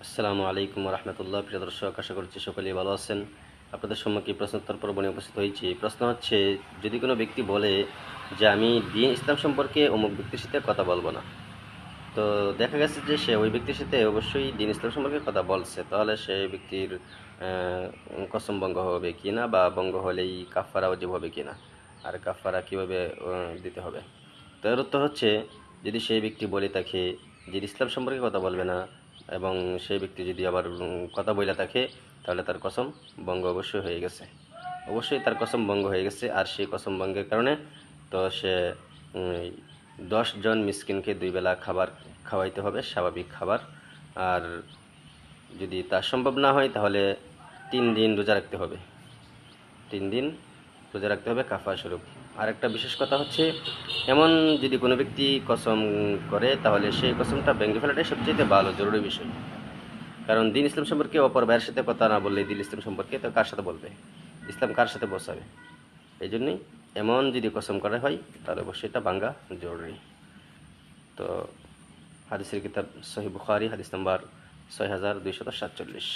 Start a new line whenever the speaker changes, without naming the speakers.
আসসালামু আলাইকুম রহমতুল্লাহ। প্রিয় দর্শক, আশা করছি সকলেই ভালো আছেন। আপনাদের সম্মুখে প্রশ্নোত্তর পর্ব নিয়ে উপস্থিত হয়েছি। প্রশ্ন হচ্ছে, যদি কোনো ব্যক্তি বলে যে আমি দ্বীন ইসলাম সম্পর্কে অমুক ব্যক্তির সাথে কথা বলবো না, তো দেখা গেছে যে সে ওই ব্যক্তির সাথে অবশ্যই দ্বীন ইসলাম সম্পর্কে কথা বলছে, তাহলে সেই ব্যক্তির কসম ভঙ্গ হবে কি না, বা ভঙ্গ হলেই কাফারা ওয়াজিব হবে কি না, আর কাফারা কীভাবে দিতে হবে। তো এর উত্তর হচ্ছে, যদি সেই ব্যক্তি বলে তাকে যে ইসলাম সম্পর্কে কথা বলবে না, এবং সেই ব্যক্তি যদি আবার কথা বলে থাকে, তাহলে তার কসম ভঙ্গ অবশ্যই হয়ে গেছে, অবশ্যই তার কসম ভঙ্গ হয়ে গেছে। আর সেই কসম ভঙ্গের কারণে তো সে 10 জন মিসকিনকে 2 বেলা খাবার খাওয়াইতে হবে, স্বাভাবিক খাবার। আর যদি তা সম্ভব না হয়, তাহলে 3 দিন রোজা রাখতে হবে, 3 দিন রোজা রাখতে হবে কাফারা স্বরূপ। আর একটা বিশেষ কথা হচ্ছে, এমন যদি কোনো ব্যক্তি কসম করে, তাহলে সেই কসমটা ভেঙে ফেলাটাই সবচেয়ে ভালো, জরুরি বিষয়। কারণ দিন ইসলাম সম্পর্কে অপর ভাইয়ের সাথে কথা না বললে দিন ইসলাম সম্পর্কে তো কার সাথে বলবে, ইসলাম কার সাথে বসাবে। এই জন্যই এমন যদি কসম করা হয়, তাহলে অবশ্যই এটা ভাঙ্গা জরুরি। তো হাদিসের কিতাব সহিহ বুখারী, হাদিস নাম্বার 6247।